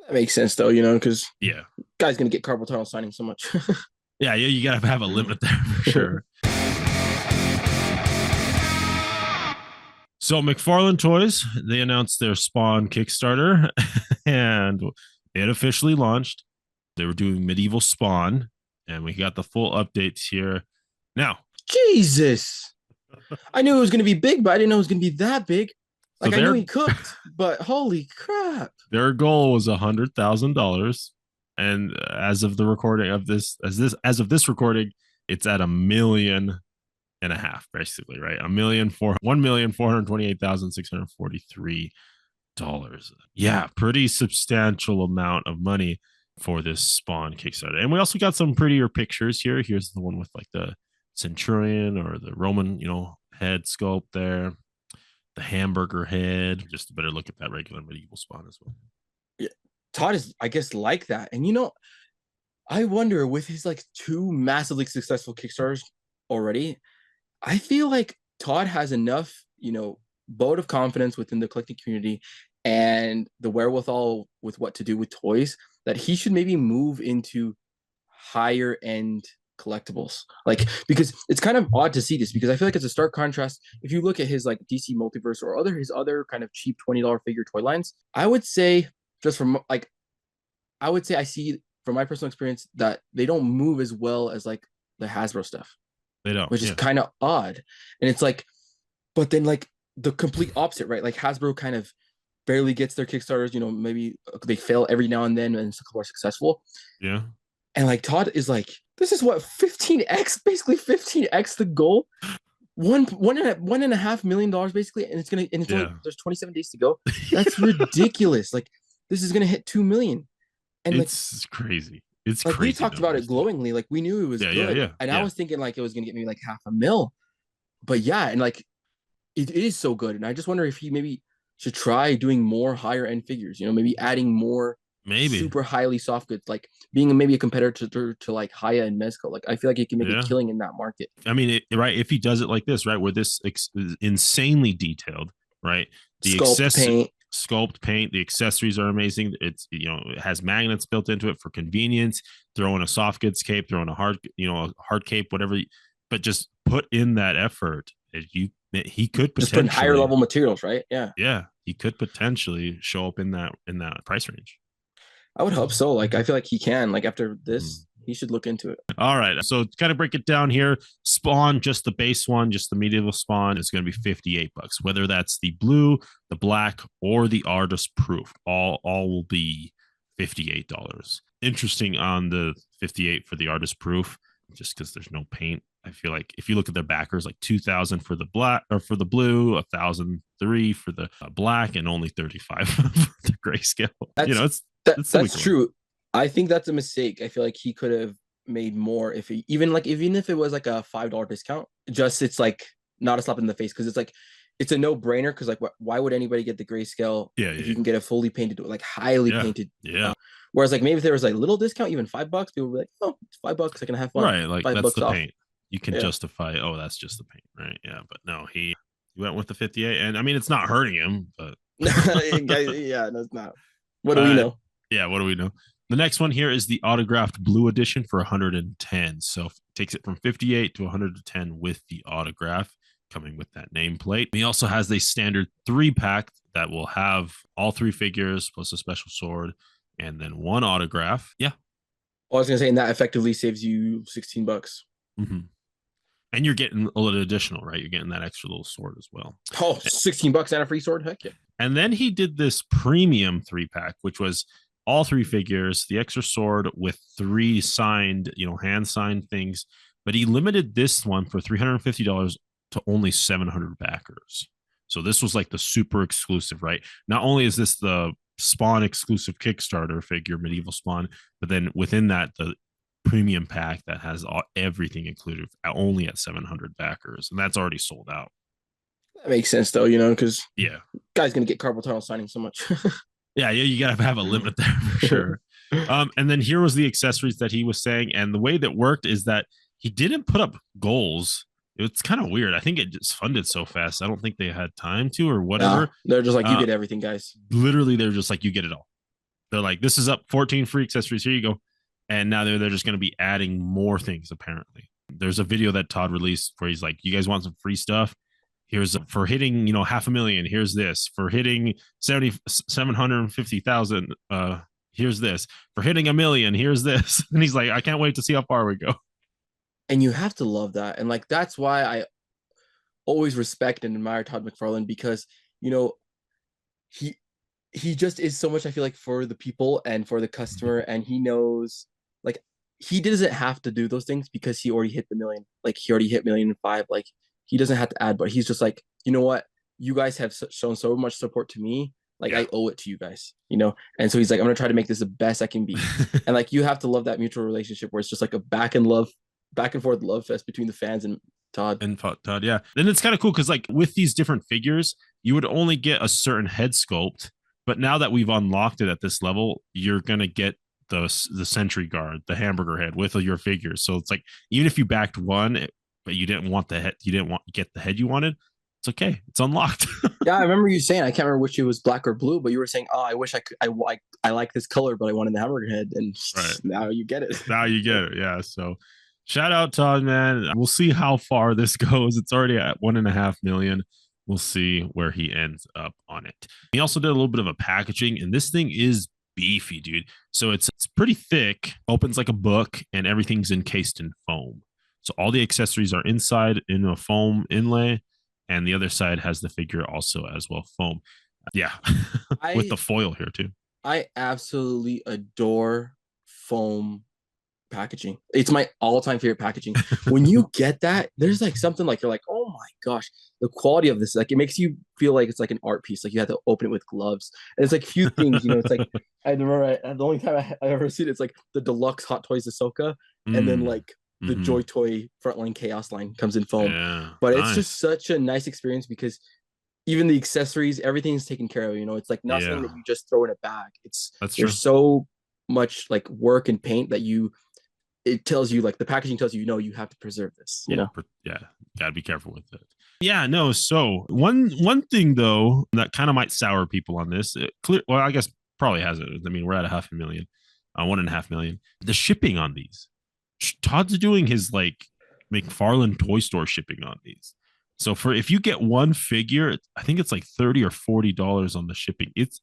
That makes sense though, because Yeah. guy's gonna get carpal tunnel signing so much. Yeah, you gotta have a limit there for sure. So McFarlane Toys, they announced their Spawn Kickstarter and it officially launched. They were doing medieval Spawn, and we got the full updates here. Now, Jesus. I knew it was gonna be big, but I didn't know it was gonna be that big. so Like I knew he cooked, but holy crap. their goal was $100,000, and as of the recording of this, as of this recording, it's at 1.5 million, basically, right? 1,428,643. Yeah, pretty substantial amount of money for this Spawn Kickstarter. And we also got some prettier pictures here. Here's the one with like the centurion or the Roman, head sculpt there, the hamburger head. Just a better look at that regular medieval Spawn as well. Yeah. Todd is, I guess, like that. And I wonder with his like two massively successful Kickstarters already, I feel like Todd has enough, vote of confidence within the collecting community and the wherewithal with what to do with toys that he should maybe move into higher end collectibles. Like, because it's kind of odd to see this because I feel like it's a stark contrast. If you look at his like DC multiverse or his other kind of cheap $20 figure toy lines, I would say just from like I would say I see from my personal experience that they don't move as well as like the Hasbro stuff, They don't. which is Yeah. kind of odd. And it's like, but then like the complete opposite, right? Like Hasbro kind of barely gets their Kickstarters, maybe they fail every now and then and some are successful. Yeah. And like Todd is like, this is what 15x, basically 15x the goal. $1.5 million basically, and it's only Yeah. there's 27 days to go. That's ridiculous. Like this is gonna hit 2 million. And It's crazy. It's like we crazy talked about it numbers, dude. glowingly, like we knew it was Yeah, yeah, good. yeah, And I yeah. was thinking like it was gonna get maybe like half a mil. But yeah, and like it is so good. And I just wonder if he maybe should try doing more higher end figures, maybe adding more Maybe. super highly soft goods, like being maybe a competitor to like Haya and Mezco. Like I feel like he can make a Yeah. killing in that market. I mean, right? If he does it like this, right, where this is insanely detailed, right? The Sculpt, excess paint. sculpt paint, the accessories are amazing. It's it has magnets built into it for convenience. Throw in a soft goods cape, throw in a hard cape, whatever. But just put in that effort. He could Just putting higher potentially, level materials, right? Yeah. yeah, he could potentially show up in that price range. I would hope so. Like I feel like he can. Like after Mm. this, he should look into it. All right. So to kind of break it down here, Spawn, just the base one, just the medieval Spawn is going to be $58. Whether that's the blue, the black, or the artist proof, all will be $58. Interesting on the 58 for the artist proof, just because there's no paint. I feel like if you look at their backers, like 2,000 for the black or for the blue, 1,003 for the black, and only 35 for the grayscale. That's It's silly that's coin. true. I think that's a mistake. I feel like he could have made more if he even if it was like a $5 discount. Just it's like not a slap in the face because it's like it's a no brainer. Because like why would anybody get the grayscale Yeah, if yeah, you can get a fully painted, like highly yeah, painted? yeah. Whereas like maybe if there was a little discount, even $5, people would be like, oh, it's $5. I can have fun. Right, like five that's bucks the off. paint. You can Yeah. justify, oh, that's just the paint, right? Yeah, but no, he went with the 58, and I mean it's not hurting him, but Yeah, that's not. What do we uh, know? yeah, what do we know? The next one here is the autographed blue edition for 110. So takes it from 58 to 110 with the autograph coming with that nameplate. He also has the standard 3-pack that will have all 3 figures plus a special sword and then one autograph. Yeah. I was gonna say, and that effectively saves you $16. Mm-hmm. And you're getting a little additional, right? You're getting that extra little sword as well. Oh, $16 and a free sword. Heck yeah. And then he did this premium 3-pack, which was all 3 figures, the extra sword with 3 signed, hand signed things. But he limited this one for $350 to only 700 backers. So this was like the super exclusive, right? Not only is this the Spawn exclusive Kickstarter figure, medieval Spawn, but then within that, the premium pack that has everything included only at 700 backers. And that's already sold out. That makes sense though, because Yeah. guy's gonna get carpal tunnel signing so much. Yeah, you gotta have a limit there for sure. And then here was the accessories that he was saying, and the way that worked is that he didn't put up goals. It's kind of weird. I think it just funded so fast. I don't think they had time to or Nah, whatever. they're just like, you Uh, get everything, guys. Literally, they're just like, you get it all. They're like, this is up 14 free accessories. Here you go. And now they're just going to be adding more things, apparently. There's a video that Todd released where he's like, you guys want some free stuff? Here's for hitting, 500,000. Here's this for hitting 750,000. Here's this for hitting 1 million. Here's this. And he's like, I can't wait to see how far we go. And you have to love that. And like that's why I always respect and admire Todd McFarlane, because you know he he just is so much, I feel like, for the people and for the customer, and he knows, like, he doesn't have to do those things because he already hit the million. Like he already hit 1,000,005. Like he doesn't have to add, but he's just like, you know what, you guys have shown so much support to me, like Yeah. I owe it to you guys, and so he's like, I'm gonna try to make this the best I can be. And like you have to love that mutual relationship where it's just like a back and forth love fest between the fans and Todd. And Todd, yeah. Then it's kind of cool because like with these different figures, you would only get a certain head sculpt, but now that we've unlocked it at this level, you're gonna get the sentry guard, the hamburger head with your figures. So it's like even if you backed one, but you didn't want the head, you didn't want get the head you wanted, it's okay, it's unlocked. Yeah, I remember you saying, I can't remember which it was, black or blue, but you were saying, oh, I wish I could, I like this color, but I wanted the hamburger head, and Right. now you get it. Now you get it. Yeah. So shout out Todd, man. We'll see how far this goes. It's already at 1.5 million. We'll see where he ends up on it. He also did a little bit of a packaging, and this thing is beefy, dude. So it's pretty thick, opens like a book, and everything's encased in foam. So all the accessories are inside in a foam inlay, and the other side has the figure also as well, foam. Yeah. With I the foil here too. I absolutely adore foam packaging. It's my all-time favorite packaging. When you get that, there's like something, like you're like, oh my gosh, the quality of this, like it makes you feel like it's like an art piece. Like you have to open it with gloves, and it's like few things. It's like I remember the only time I ever seen it, it's like the deluxe Hot Toys Ahsoka, and then Mm. like the Mm-hmm. Joy Toy Frontline Chaos line comes in foam. Yeah, But it's just nice. such a nice experience because even the accessories, everything's taken care of. It's like not something Yeah, that you just throw in a bag. It's that's true. There's so much like work and paint that it tells you, like the packaging tells you, you have to preserve this. Yeah, gotta be careful with it. Yeah, no. So one thing though that kind of might sour people on this, well, I guess probably hasn't. I mean, we're at 500,000, 1.5 million. The shipping on these, Todd's doing his like McFarlane Toy Store shipping on these. So for if you get one figure, I think it's like $30 or $40 on the shipping. It's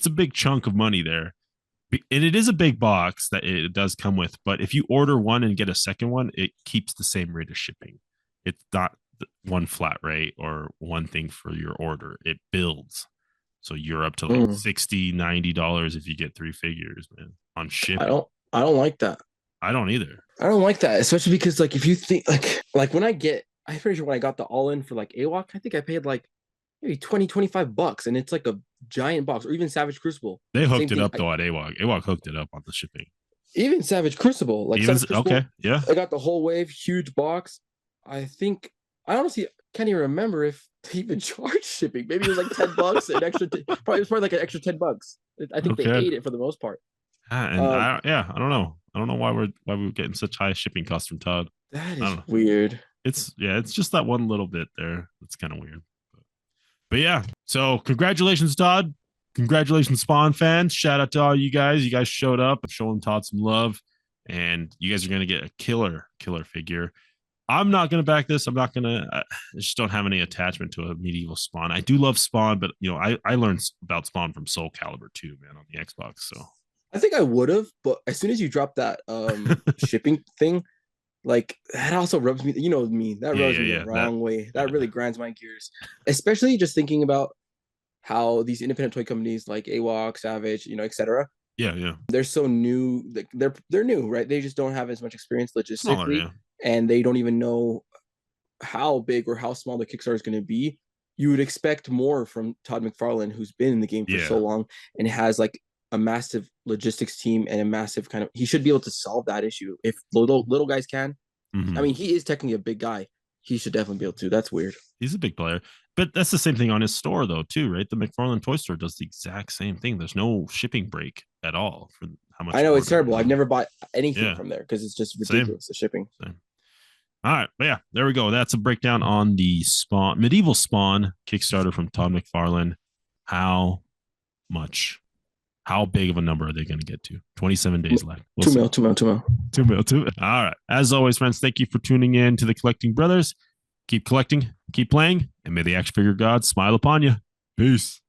a big chunk of money there, and it is a big box that it does come with. But if you order one and get a second one, it keeps the same rate of shipping. It's not one flat rate or one thing for your order. It builds. So you're up to like Mm. 60, $90 if you get three figures, man, on I shipping. don't I don't like that. I don't either. I don't like that, especially because like if you think like when I'm pretty sure when I got the all in for like AWOC, I think I paid like maybe 20-25 bucks, and it's like a giant box. Or even Savage Crucible. They Same hooked it thing. up though at AWOC. AWOC hooked it up on the shipping. Even Savage Crucible, like Even Savage Crucible, okay, yeah. I got the whole wave, huge box. I think I honestly can't even remember if they even charged shipping. Maybe it was like 10 bucks, an extra. Probably it was probably like an extra 10 bucks. I think they Okay. ate it for the most part. And Um, I don't know. I don't know why we're getting such high shipping costs from Todd. that I is don't know. weird. It's just that one little bit there. That's kind of weird. But yeah. So congratulations, Todd. Congratulations, Spawn fans. Shout out to all you guys. You guys showed up and showing Todd some love. And you guys are gonna get a killer figure. I'm not gonna back this. I'm not gonna. I just don't have any attachment to a medieval Spawn. I do love Spawn, but I learned about Spawn from Soul Calibur 2, man, on the Xbox. So I think I would have, but as soon as you drop that shipping thing, like that also rubs me. You know me, that yeah, rubs yeah, me the yeah. That wrong way. yeah, That really grinds my gears, especially just thinking about how these independent toy companies like AWOC, Savage, etc. yeah, yeah. They're so new. They're new, right? They just don't have as much experience Smaller, logistically, yeah. and they don't even know how big or how small the Kickstarter is going to be. You would expect more from Todd McFarlane, who's been in the game for so Yeah. long and has like a massive logistics team and a massive kind of. He should be able to solve that issue if little guys can. I Mm-hmm. mean, he is technically a big guy. He should definitely be able to. That's weird. He's a big player. But that's the same thing on his store though, too, right? The McFarlane Toy Store does the exact same thing. There's no shipping break at all for how I much you know it's terrible. I've order. never bought anything Yeah. from there because it's just Same. ridiculous, the shipping. Same. All right. But yeah, there we go. That's a breakdown on the Spawn Medieval Spawn Kickstarter from Todd McFarlane. How much? How big of a number are they going to get to? 27 days left. We'll Two see. mil, 2 mil, 2 mil. 2 mil, 2 mil. All right. As always, friends, thank you for tuning in to the Collecting Brothers. Keep collecting, keep playing, and may the action figure gods smile upon you. Peace.